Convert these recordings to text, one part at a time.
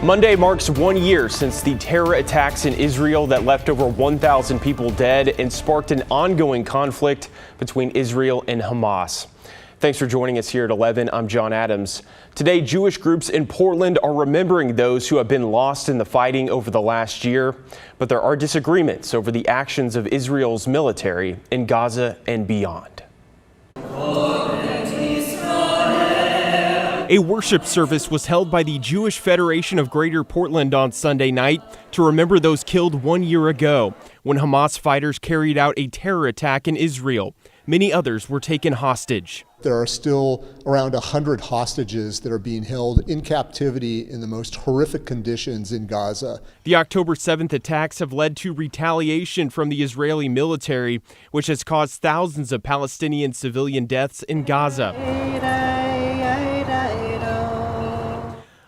Monday marks 1 year since the terror attacks in Israel that left over 1,000 people dead and sparked an ongoing conflict between Israel and Hamas. Thanks for joining us here at 11. I'm John Adams. Today, Jewish groups in Portland are remembering those who have been lost in the fighting over the last year. But there are disagreements over the actions of Israel's military in Gaza and beyond. A worship service was held by the Jewish Federation of Greater Portland on Sunday night to remember those killed 1 year ago when Hamas fighters carried out a terror attack in Israel. Many others were taken hostage. There are still around 100 hostages that are being held in captivity in the most horrific conditions in Gaza. The October 7th attacks have led to retaliation from the Israeli military, which has caused thousands of Palestinian civilian deaths in Gaza.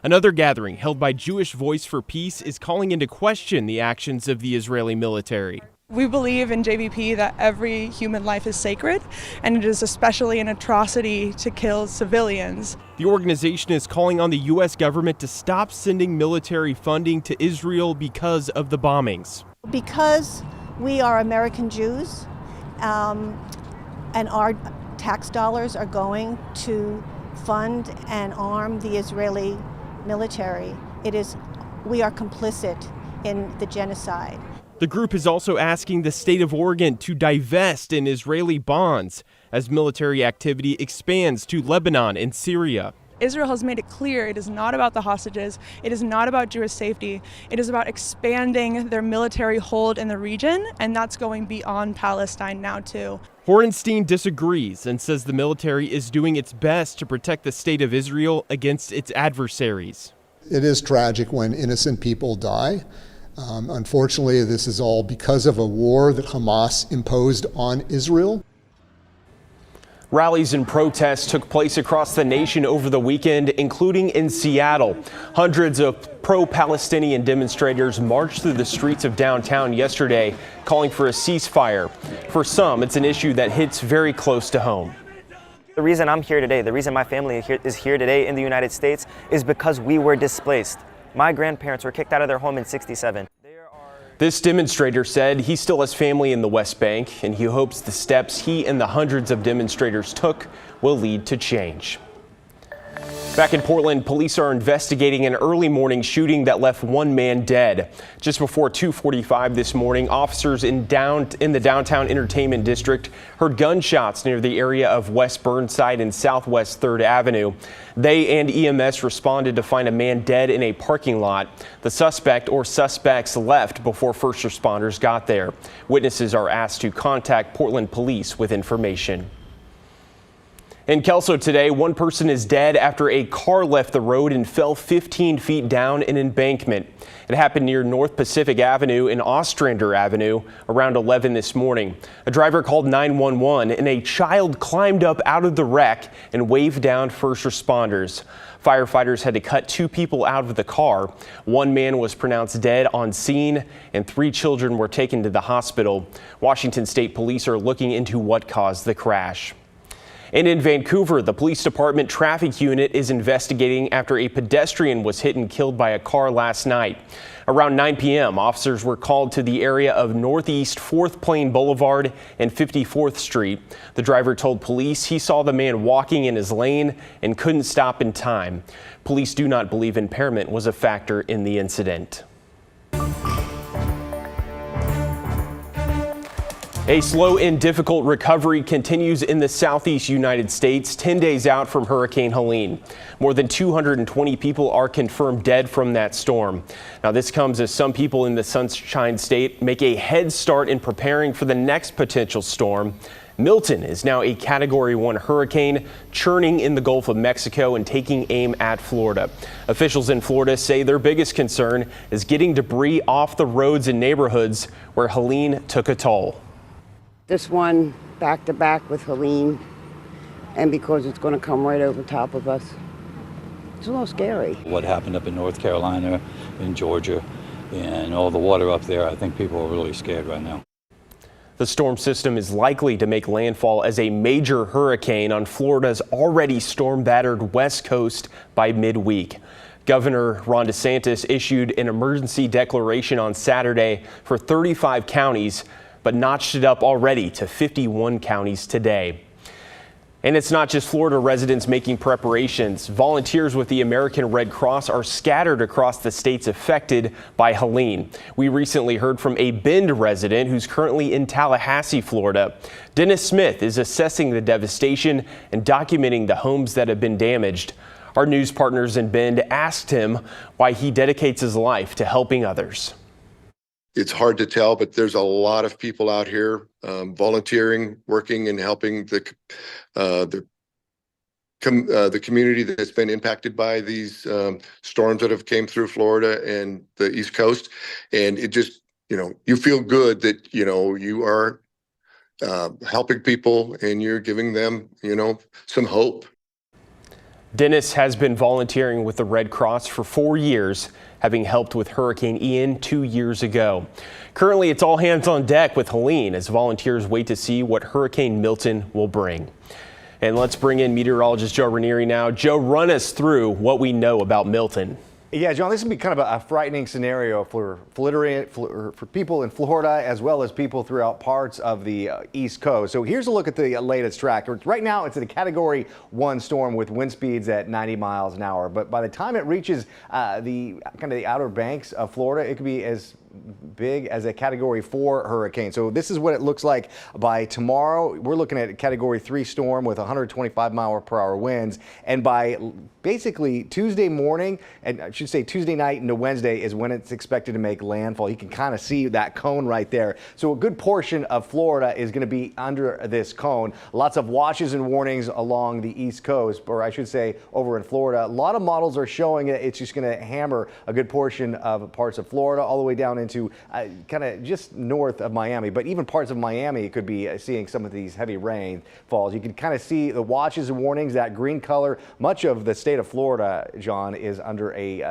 Another gathering held by Jewish Voice for Peace is calling into question the actions of the Israeli military. We believe in JVP that every human life is sacred, and it is especially an atrocity to kill civilians. The organization is calling on the U.S. government to stop sending military funding to Israel because of the bombings. Because we are American Jews, and our tax dollars are going to fund and arm the Israeli military, we are complicit in the genocide. The group is also asking the state of Oregon to divest in Israeli bonds as military activity expands to Lebanon and Syria. Israel has made it clear it is not about the hostages, it is not about Jewish safety, it is about expanding their military hold in the region, and that's going beyond Palestine now too. Horenstein disagrees and says the military is doing its best to protect the state of Israel against its adversaries. It is tragic when innocent people die. Unfortunately, this is all because of a war that Hamas imposed on Israel. Rallies and protests took place across the nation over the weekend, including in Seattle. Hundreds of pro-Palestinian demonstrators marched through the streets of downtown yesterday, calling for a ceasefire. For some, it's an issue that hits very close to home. The reason I'm here today, the reason my family is here today in the United States is because we were displaced. My grandparents were kicked out of their home in '67. This demonstrator said he still has family in the West Bank, and he hopes the steps he and the hundreds of demonstrators took will lead to change. Back in Portland, police are investigating an early morning shooting that left one man dead. Just before 2:45 this morning, officers in the downtown entertainment district heard gunshots near the area of West Burnside and Southwest 3rd Avenue. They and EMS responded to find a man dead in a parking lot. The suspect or suspects left before first responders got there. Witnesses are asked to contact Portland police with information. In Kelso today, one person is dead after a car left the road and fell 15 feet down an embankment. It happened near North Pacific Avenue and Ostrander Avenue around 11 this morning. A driver called 911 and a child climbed up out of the wreck and waved down first responders. Firefighters had to cut 2 people out of the car. One man was pronounced dead on scene and 3 children were taken to the hospital. Washington State Police are looking into what caused the crash. And in Vancouver, the police department traffic unit is investigating after a pedestrian was hit and killed by a car last night. Around 9 p.m., officers were called to the area of Northeast 4th Plain Boulevard and 54th Street. The driver told police he saw the man walking in his lane and couldn't stop in time. Police do not believe impairment was a factor in the incident. A slow and difficult recovery continues in the southeast United States, 10 days out from Hurricane Helene. More than 220 people are confirmed dead from that storm. Now, this comes as some people in the Sunshine State make a head start in preparing for the next potential storm. Milton is now a Category 1 hurricane, churning in the Gulf of Mexico and taking aim at Florida. Officials in Florida say their biggest concern is getting debris off the roads and neighborhoods where Helene took a toll. This one back to back with Helene, and because it's going to come right over top of us, it's a little scary. What happened up in North Carolina, in Georgia, and all the water up there, I think people are really scared right now. The storm system is likely to make landfall as a major hurricane on Florida's already storm-battered west coast by midweek. Governor Ron DeSantis issued an emergency declaration on Saturday for 35 counties, but notched it up already to 51 counties today. And it's not just Florida residents making preparations. Volunteers with the American Red Cross are scattered across the states affected by Helene. We recently heard from a Bend resident who's currently in Tallahassee, Florida. Dennis Smith is assessing the devastation and documenting the homes that have been damaged. Our news partners in Bend asked him why he dedicates his life to helping others. It's hard to tell, but there's a lot of people out here volunteering, working, and helping the community that's been impacted by these storms that have came through Florida and the East Coast. And it just, you feel good that, you are helping people and you're giving them, some hope. Dennis has been volunteering with the Red Cross for 4 years, having helped with Hurricane Ian 2 years ago. Currently, it's all hands on deck with Helene as volunteers wait to see what Hurricane Milton will bring. And let's bring in meteorologist Joe Ranieri now. Joe, run us through what we know about Milton. Yeah, John, this would be kind of a frightening scenario for people in Florida as well as people throughout parts of the East Coast. So here's a look at the latest track. Right now, it's a Category 1 storm with wind speeds at 90 miles an hour. But by the time it reaches the outer banks of Florida, it could be as big as a Category 4 hurricane. So this is what it looks like by tomorrow. We're looking at a Category 3 storm with 125-mile-per-hour winds. And by basically Tuesday morning, and I should say Tuesday night into Wednesday is when it's expected to make landfall. You can kind of see that cone right there. So a good portion of Florida is going to be under this cone. Lots of watches and warnings along the East Coast, or I should say over in Florida. A lot of models are showing that it's just going to hammer a good portion of parts of Florida all the way down into kind of just north of Miami. But even parts of Miami could be seeing some of these heavy rainfalls. You can kind of see the watches and warnings, that green color. Much of the state of Florida, John, is under a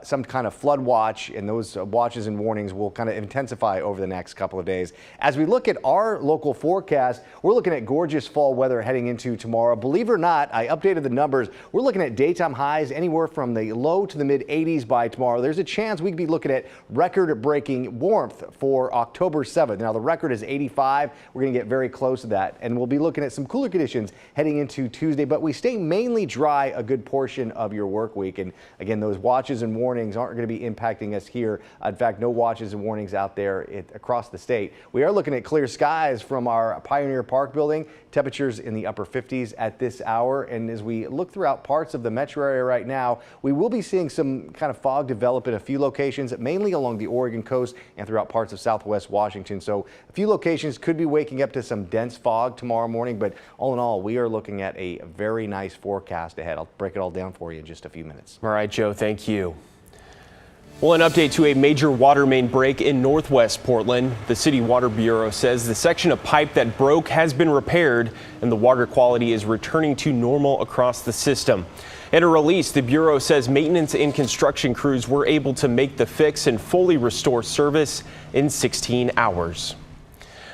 some kind of flood watch, and those watches and warnings will kind of intensify over the next couple of days. As we look at our local forecast, we're looking at gorgeous fall weather heading into tomorrow. Believe it or not, I updated the numbers. We're looking at daytime highs anywhere from the low to the mid 80s by tomorrow. There's a chance we could be looking at record-breaking warmth for October 7th. Now, the record is 85. We're going to get very close to that, and we'll be looking at some cooler conditions heading into Tuesday, but we stay mainly dry a good portion of your work week. And again, those watches and warnings aren't going to be impacting us here. In fact, no watches and warnings out there across the state. We are looking at clear skies from our Pioneer Park building. Temperatures in the upper 50s at this hour. And as we look throughout parts of the metro area right now, we will be seeing some kind of fog develop in a few locations, mainly along the Oregon coast and throughout parts of southwest Washington. So a few locations could be waking up to some dense fog tomorrow morning, but all in all, we are looking at a very nice forecast ahead. I'll break it all down for you in just a few minutes. All right, Joe, thank you. Well, an update to a major water main break in northwest Portland. The City Water Bureau says the section of pipe that broke has been repaired and the water quality is returning to normal across the system. In a release, the Bureau says maintenance and construction crews were able to make the fix and fully restore service in 16 hours.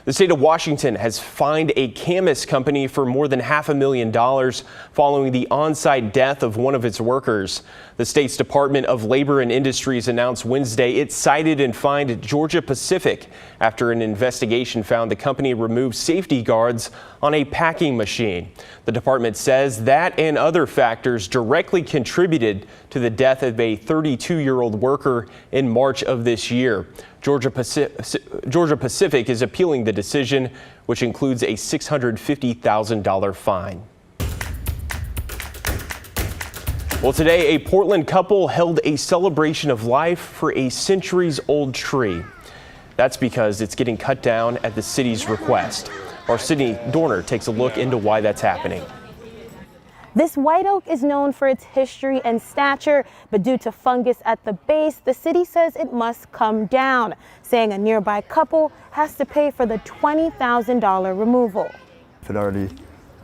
The state of Washington has fined a Camas company for more than $500,000 following the on-site death of one of its workers. The state's Department of Labor and Industries announced Wednesday it cited and fined Georgia Pacific after an investigation found the company removed safety guards on a packing machine. The department says that and other factors directly contributed to the death of a 32-year-old worker in March of this year. Georgia Pacific is appealing the decision, which includes a $650,000 fine. Well, today, a Portland couple held a celebration of life for a centuries-old tree. That's because it's getting cut down at the city's request. Our Sydney Dorner takes a look into why that's happening. This white oak is known for its history and stature, but due to fungus at the base, the city says it must come down, saying a nearby couple has to pay for the $20,000 removal. If it already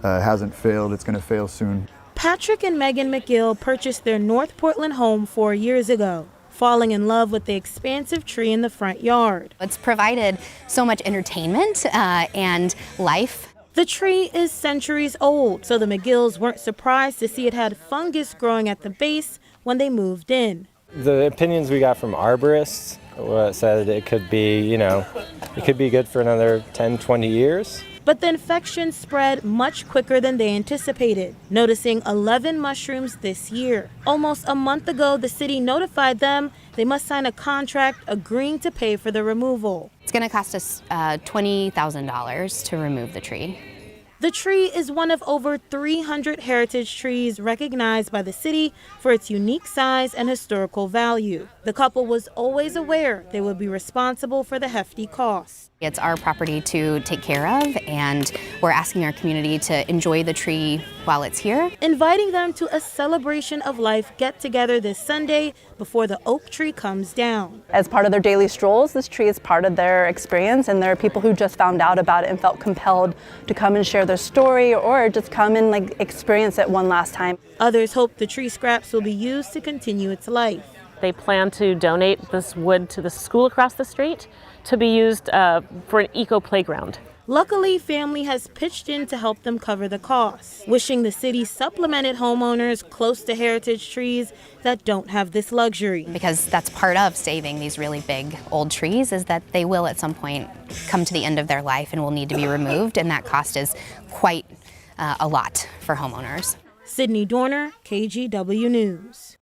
hasn't failed, it's going to fail soon. Patrick and Megan McGill purchased their North Portland home 4 years ago, falling in love with the expansive tree in the front yard. It's provided so much entertainment and life The tree is centuries old, so the McGills weren't surprised to see it had fungus growing at the base when they moved in. The opinions we got from arborists said it could be, it could be good for another 10, 20 years. But the infection spread much quicker than they anticipated, noticing 11 mushrooms this year. Almost a month ago, the city notified them they must sign a contract agreeing to pay for the removal. It's going to cost us $20,000 to remove the tree. The tree is one of over 300 heritage trees recognized by the city for its unique size and historical value. The couple was always aware they would be responsible for the hefty cost. It's our property to take care of, and we're asking our community to enjoy the tree while it's here. Inviting them to a celebration of life get-together this Sunday before the oak tree comes down. As part of their daily strolls, this tree is part of their experience, and there are people who just found out about it and felt compelled to come and share their story or just come and experience it one last time. Others hope the tree scraps will be used to continue its life. They plan to donate this wood to the school across the street to be used for an eco playground. Luckily, family has pitched in to help them cover the costs, wishing the city supplemented homeowners close to heritage trees that don't have this luxury. Because that's part of saving these really big old trees, is that they will at some point come to the end of their life and will need to be removed, and that cost is quite a lot for homeowners. Sydney Dorner, KGW News.